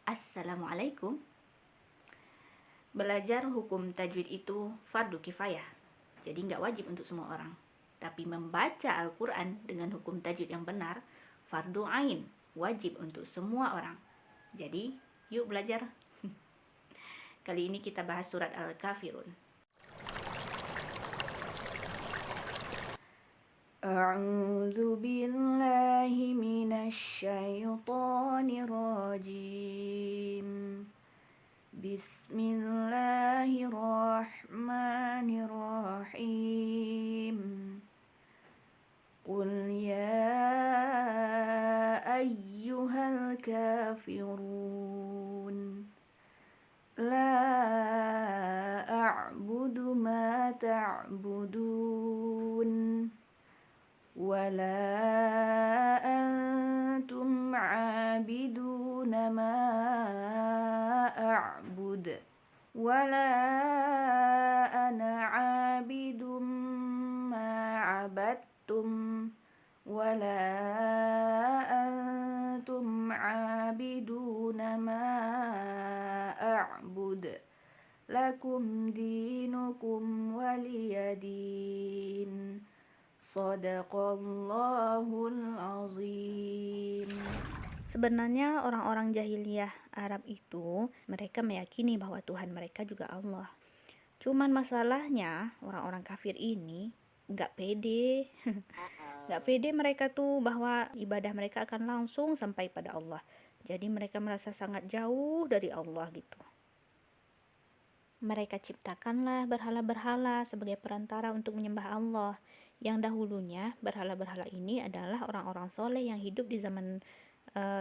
Assalamualaikum. Belajar hukum tajwid itu fardu kifayah, jadi nggak wajib untuk semua orang. Tapi membaca Al-Quran dengan hukum tajwid yang benar, fardu ain, wajib untuk semua orang. Jadi, yuk belajar. Kali ini kita bahas surat Al-Kafirun. A'udzu billahi minasy syaithanir rajim. Bismillahirrahmanirrahim. Qul ya ayyuhal kafirun la a'budu ma ta'budun wala antum 'abiduna ma a'bud wala ana 'abidum ma 'abadtum wala antum 'abiduna ma a'bud lakum dinukum waliyadin. Shadaqallahul azim. Sebenarnya orang-orang jahiliyah Arab itu mereka meyakini bahwa Tuhan mereka juga Allah. Cuman masalahnya orang-orang kafir ini nggak pede. Nggak pede mereka tuh bahwa ibadah mereka akan langsung sampai pada Allah. Jadi mereka merasa sangat jauh dari Allah gitu. Mereka ciptakanlah berhala-berhala sebagai perantara untuk menyembah Allah. Yang dahulunya berhala-berhala ini adalah orang-orang soleh yang hidup di zaman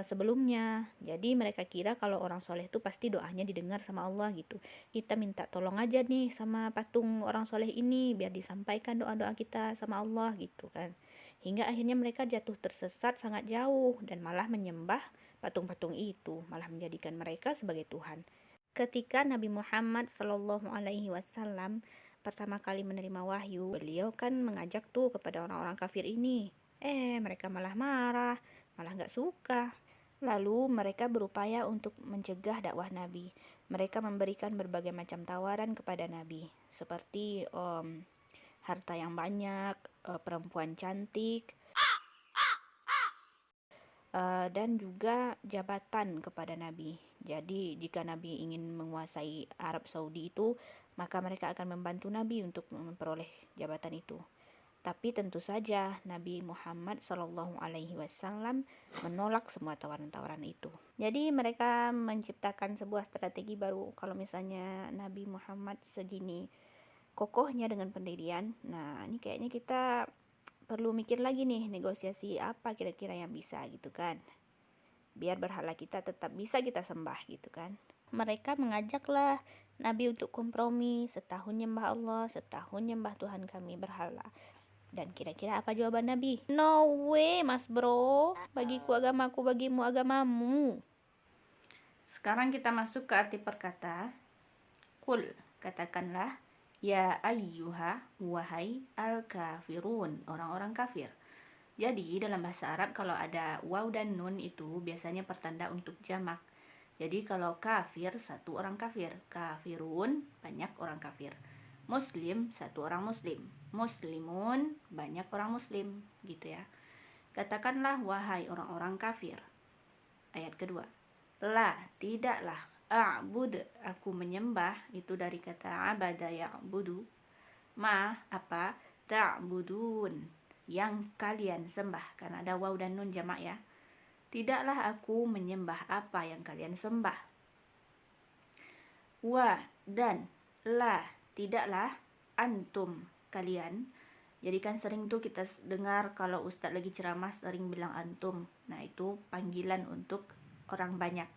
sebelumnya. Jadi mereka kira kalau orang soleh itu pasti doanya didengar sama Allah gitu. Kita minta tolong aja nih sama patung orang soleh ini biar disampaikan doa-doa kita sama Allah gitu kan. Hingga akhirnya mereka jatuh tersesat sangat jauh dan malah menyembah patung-patung itu, malah menjadikan mereka sebagai Tuhan. Ketika Nabi Muhammad SAW pertama kali menerima wahyu, beliau kan mengajak tuh kepada orang-orang kafir ini. Mereka malah marah, malah nggak suka. Lalu mereka berupaya untuk mencegah dakwah Nabi. Mereka memberikan berbagai macam tawaran kepada Nabi, seperti harta yang banyak, perempuan cantik, dan juga jabatan kepada Nabi. Jadi jika Nabi ingin menguasai Arab Saudi itu, maka mereka akan membantu Nabi untuk memperoleh jabatan itu. Tapi tentu saja Nabi Muhammad SAW menolak semua tawaran-tawaran itu. Jadi mereka menciptakan sebuah strategi baru. Kalau misalnya Nabi Muhammad segini kokohnya dengan pendirian, nah ini kayaknya kita perlu mikir lagi nih negosiasi apa kira-kira yang bisa gitu kan. Biar berhala kita tetap bisa kita sembah gitu kan. Mereka mengajaklah Nabi untuk kompromi, setahun nyembah Allah, setahun nyembah Tuhan kami berhala. Dan kira-kira apa jawaban Nabi? No way mas bro, bagiku agamaku, bagimu agamamu. Sekarang kita masuk ke arti perkata. Qul, katakanlah, ya ayyuha, wahai al-kafirun, orang-orang kafir. Jadi dalam bahasa Arab kalau ada waw dan nun itu biasanya pertanda untuk jamak. Jadi kalau kafir, satu orang kafir. Kafirun, banyak orang kafir. Muslim, satu orang muslim. Muslimun, banyak orang muslim. Gitu ya. Katakanlah wahai orang-orang kafir. Ayat kedua. La, tidaklah. A'bud, aku menyembah. Itu dari kata abada ya'budu. Ma, apa? Ta'budun, yang kalian sembah. Karena ada waw dan nun jamak ya. Tidaklah aku menyembah apa yang kalian sembah. Wa, dan la, tidaklah antum, kalian. Jadi kan sering tuh kita dengar kalau ustadz lagi ceramah sering bilang antum. Nah itu panggilan untuk orang banyak.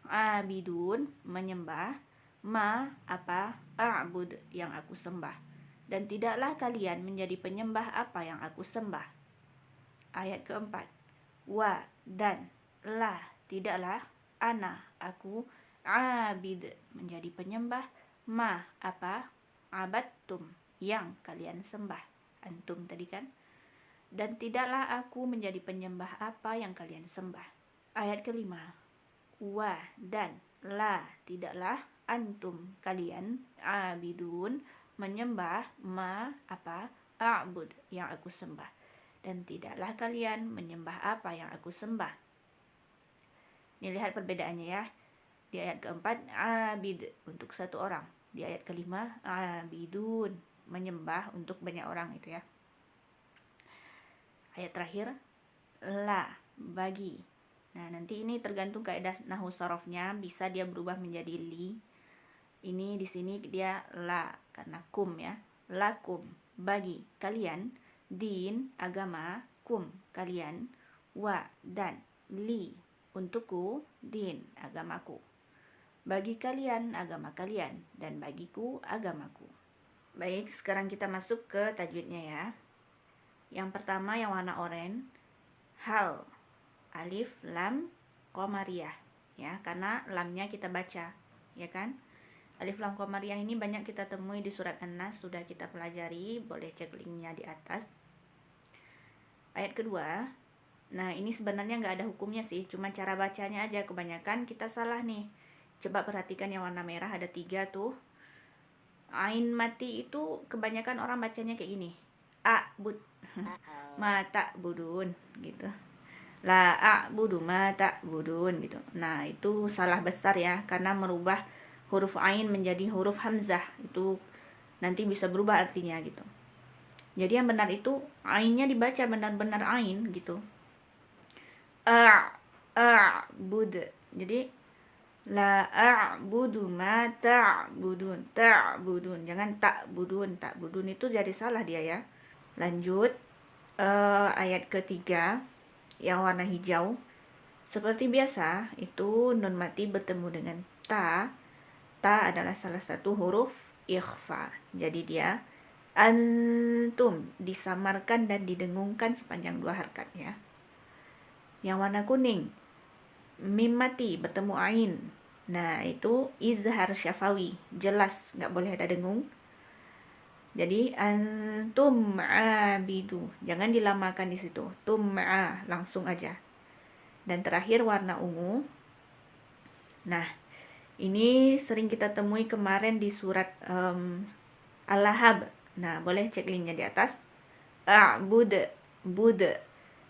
Abidun, menyembah. Ma, apa? A'bud, yang aku sembah. Dan tidaklah kalian menjadi penyembah apa yang aku sembah. Ayat keempat. Wa, dan la, tidaklah ana, aku, abid, menjadi penyembah. Ma, apa? Abadtum, yang kalian sembah. Antum tadi kan. Dan tidaklah aku menjadi penyembah apa yang kalian sembah. Ayat kelima. wa, dan la, tidaklah antum, kalian, abidun, menyembah ma, apa, a'bud, yang aku sembah, dan tidaklah kalian menyembah apa yang aku sembah. Ini lihat perbedaannya ya. Di ayat keempat abid untuk satu orang, di ayat kelima abidun, menyembah untuk banyak orang itu ya. Ayat terakhir la, bagi. Nah, nanti ini tergantung kaidah nahwu sarofnya, bisa dia berubah menjadi li. Ini di sini dia la karena kum ya. Lakum, bagi kalian, din, agama, kum, kalian, wa, dan, li, untukku, din, agamaku. Bagi kalian, agama kalian, dan bagiku, agamaku. Baik, sekarang kita masuk ke tajwidnya ya. Yang pertama yang warna oranye, hal, alif, lam, qamariyah ya, karena lamnya kita baca, ya kan? Alif lam qamariyah ini banyak kita temui di surat An-Nas, sudah kita pelajari, boleh cek linknya di atas. Ayat kedua, nah ini sebenarnya nggak ada hukumnya sih, cuma cara bacanya aja kebanyakan kita salah nih. Coba perhatikan yang warna merah ada 3 tuh. Ain mati itu kebanyakan orang bacanya kayak gini. Bud mata budun gitu. La budu mata budun gitu. Nah, itu salah besar ya, karena merubah huruf ain menjadi huruf hamzah. Itu nanti bisa berubah artinya gitu. Jadi yang benar itu ainnya dibaca benar-benar ain gitu. Bud. Jadi la a'budu ma ta'budun. Ta'budun. Jangan ta'budun. Ta'budun itu jadi salah dia ya. Lanjut ayat ketiga yang warna hijau. Seperti biasa, itu nun mati bertemu dengan ta. Ta adalah salah satu huruf ikhfa. Jadi dia antum, disamarkan dan didengungkan sepanjang 2 harakat ya. Yang warna kuning, mim mati bertemu ain. Nah, itu izhar syafawi, jelas, nggak boleh ada dengung. Jadi antum abidu, jangan dilamakan di situ. Tum'a, langsung aja. Dan terakhir warna ungu. Nah, ini sering kita temui kemarin di surat Al-Lahab. Nah, boleh cek linknya di atas. Bud,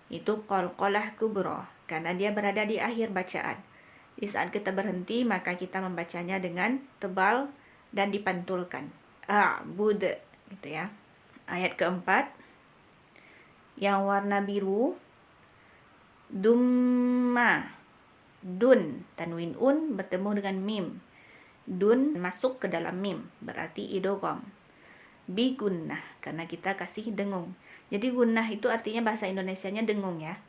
itu qalqalah kubro, karena dia berada di akhir bacaan. Di saat kita berhenti, maka kita membacanya dengan tebal dan dipantulkan. Bud, gitu ya. Ayat keempat, yang warna biru, dumma, dun, tanwin un bertemu dengan mim. Dun masuk ke dalam mim, berarti idgham. Bi gunnah, karena kita kasih dengung. Jadi gunnah itu artinya bahasa Indonesianya dengung ya.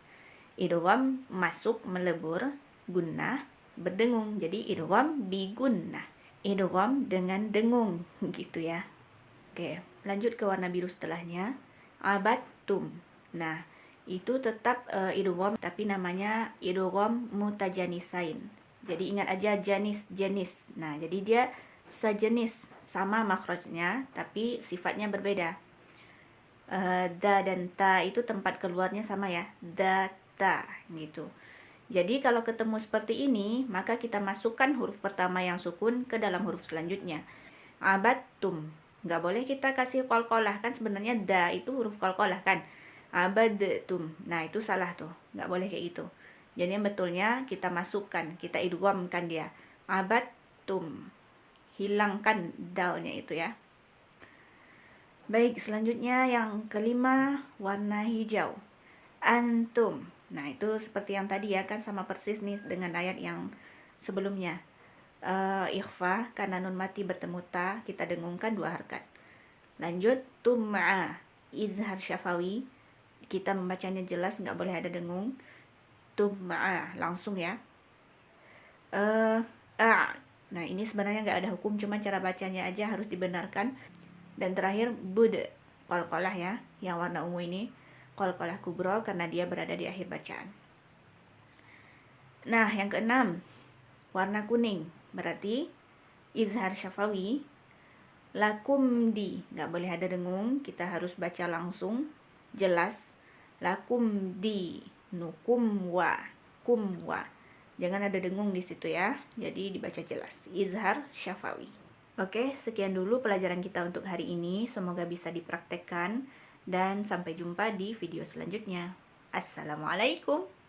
Idgham masuk melebur, gunnah berdengung. Jadi idgham bi gunnah. Idgham dengan dengung gitu ya. Oke, lanjut ke warna biru setelahnya. Abattum. Nah, itu tetap idgham tapi namanya idgham mutajanisain. Jadi ingat aja jenis. Nah, jadi dia sejenis, sama makhrajnya tapi sifatnya berbeda. Da dan ta itu tempat keluarnya sama ya. Data gitu. Jadi kalau ketemu seperti ini, maka kita masukkan huruf pertama yang sukun ke dalam huruf selanjutnya. Abattum. Nggak boleh kita kasih qalqalah, kan sebenarnya da itu huruf qalqalah kan. Abadtum. Nah, itu salah tuh. Nggak boleh kayak gitu. Jadi yang betulnya kita masukkan, kita idghamkan dia. Abattum. Hilangkan dalnya itu ya. Baik, selanjutnya yang kelima, warna hijau. Antum. Nah, itu seperti yang tadi ya, kan sama persis nih dengan ayat yang sebelumnya. Ikhfa, karena nun mati bertemu ta, kita dengungkan 2 harakat. Lanjut, tum'a, izhar syafawi, kita membacanya jelas, nggak boleh ada dengung. Tum'a, langsung ya. Nah, ini sebenarnya nggak ada hukum, cuma cara bacanya aja harus dibenarkan. Dan terakhir, bud, qalqalah ya, yang warna ungu ini, qalqalah kubro, karena dia berada di akhir bacaan. Nah, yang keenam, warna kuning, berarti izhar syafawi, lakum di, nggak boleh ada dengung, kita harus baca langsung, jelas. Lakum di, nukum wa, kum wa. Jangan ada dengung di situ ya. Jadi dibaca jelas. Izhar syafawi. Oke, sekian dulu pelajaran kita untuk hari ini. Semoga bisa dipraktekkan dan sampai jumpa di video selanjutnya. Assalamualaikum.